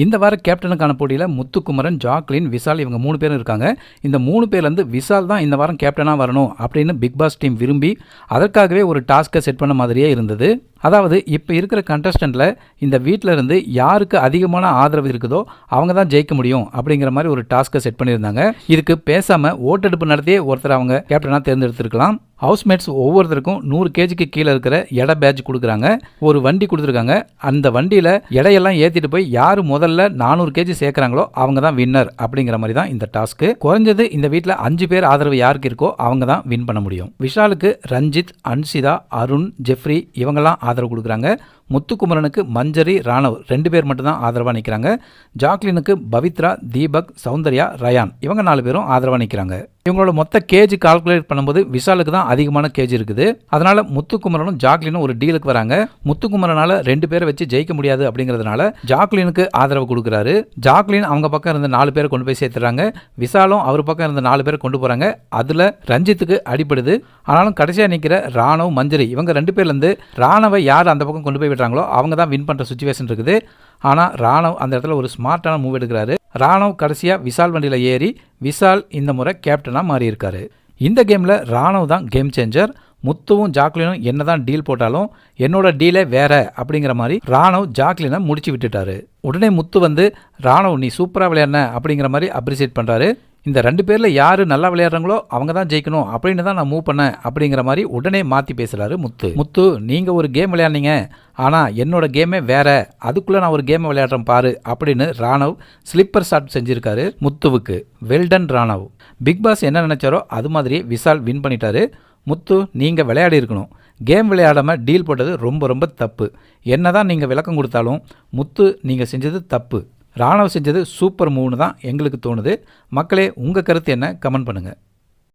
இந்த வார கேப்டனுக்கான போட்டியில் முத்துக்குமரன், ஜாக்லின், விஷால் இவங்க 3 பேரும் இருக்காங்க. இந்த 3 பேர்லேருந்து விஷால் தான் இந்த வாரம் கேப்டனாக வரணும் அப்படின்னு பிக் பாஸ் டீம் விரும்பி அதற்காகவே ஒரு டாஸ்க்கை செட் பண்ண மாதிரியே இருந்தது. அதாவது இப்போ இருக்கிற கண்டஸ்டண்ட்டில் இந்த வீட்டில் இருந்து யாருக்கு அதிகமான ஆதரவு இருக்குதோ அவங்க தான் ஜெயிக்க முடியும் அப்படிங்கிற மாதிரி ஒரு டாஸ்க்கை செட் பண்ணியிருந்தாங்க. இதுக்கு பேசாமல் ஓட்டெடுப்பு நடத்தியே ஒருத்தர் அவங்க கேப்டனாக தேர்ந்தெடுத்திருக்கலாம். ஹவுஸ்மேட்ஸ் ஒவ்வொருத்தருக்கும் 100 கேஜிக்கு கீழே இருக்கிற எடை பேட்ச் கொடுக்குறாங்க. ஒரு வண்டி கொடுத்துருக்காங்க. அந்த வண்டியில் எடையெல்லாம் ஏற்றிட்டு போய் யார் முதல்ல 400 கேஜி சேர்க்குறாங்களோ அவங்க தான் வின்னர் அப்படிங்கிற மாதிரி தான் இந்த டாஸ்க்கு. குறைஞ்சது இந்த வீட்டில் 5 பேர் ஆதரவு யாருக்கு இருக்கோ அவங்க தான் வின் பண்ண முடியும். விஷாலுக்கு ரஞ்சித், அன்சிதா, அருண், ஜெஃப்ரி இவங்கெல்லாம் ஆதரவு கொடுக்குறாங்க. முத்துக்குமரனுக்கு மஞ்சரி, ராணவ் 2 பேர் மட்டும்தான் ஆதரவாக நிற்கிறாங்க. ஜாக்லினுக்கு பவித்ரா, தீபக், சௌந்தர்யா, ரயான் இவங்க 4 பேரும் ஆதரவாக நிற்கிறாங்க. இவங்களோட மொத்த கேஜி கால்குலேட் பண்ணும்போது விஷாலுக்கு தான் அதிகமான கேஜி இருக்குது. அதனால முத்துக்குமரனும் ஜாக்லினும் ஒரு டீலுக்கு வராங்க. முத்துக்குமரனால 2 பேரை வச்சு ஜெயிக்க முடியாது அப்படிங்கிறதுனால ஜாக்லினுக்கு ஆதரவு கொடுக்குறாரு. ஜாக்லின் அவங்க பக்கம் இருந்த 4 பேரை கொண்டு போய் சேர்த்துறாங்க. விஷாலும் அவர் பக்கம் இருந்த 4 பேரை கொண்டு போறாங்க. அதுல ரஞ்சித்துக்கு அடிபடுது. ஆனாலும் கடைசியா நிற்கிற ராணவ், மஞ்சரி இவங்க 2 பேர்ல இருந்து ராணவை யார் அந்த பக்கம் கொண்டு போய் விடுறாங்களோ அவங்க தான் வின் பண்ற சுச்சுவேஷன் இருக்குது. ஆனால் ராணவ் அந்த இடத்துல ஒரு ஸ்மார்ட்டான மூவ் எடுக்கிறாரு. ராணவ் கடைசியாக விஷால் வண்டியில் ஏறி விஷால் இந்த முறை கேப்டனாக மாறியிருக்காரு. இந்த கேமில் ராணவ் தான் கேம் சேஞ்சர். முத்துவும் ஜாக்லினும் என்ன தான் டீல் போட்டாலும் என்னோட டீலே வேற அப்படிங்கிற மாதிரி ராணவ் ஜாக்லினை முடிச்சு விட்டுட்டாரு. உடனே முத்து வந்து ராணவ் நீ சூப்பராக விளையாடின அப்படிங்கிற மாதிரி அப்ரிசியேட் பண்ணுறாரு. இந்த 2 பேரில் யார் நல்லா விளையாடுறாங்களோ அவங்க தான் ஜெயிக்கணும் அப்படின்னு தான் நான் மூவ் பண்ணேன் அப்படிங்கிற மாதிரி உடனே மாற்றி பேசுகிறாரு முத்து. நீங்கள் ஒரு கேம் விளையாடுனீங்க, ஆனால் என்னோட கேமே வேற, அதுக்குள்ளே நான் ஒரு கேமை விளையாடுறேன் பாரு அப்படின்னு ராணவ் ஸ்லிப்பர் ஷாட் செஞ்சுருக்காரு முத்துவுக்கு. வெல்டன் ராணவ். பிக் பாஸ் என்ன நினைச்சாரோ அது மாதிரி விஷால் வின் பண்ணிட்டாரு. முத்து நீங்கள் விளையாடி இருக்கணும். கேம் விளையாடாமல் டீல் போட்டது ரொம்ப ரொம்ப தப்பு. என்ன தான் நீங்கள் விளக்கம் கொடுத்தாலும் முத்து நீங்கள் செஞ்சது தப்பு. ராணவ் செஞ்சது சூப்பர் மூவ்னு தான் எங்களுக்கு தோணுது. மக்களே உங்கள் கருத்து என்ன? கமெண்ட் பண்ணுங்கள்.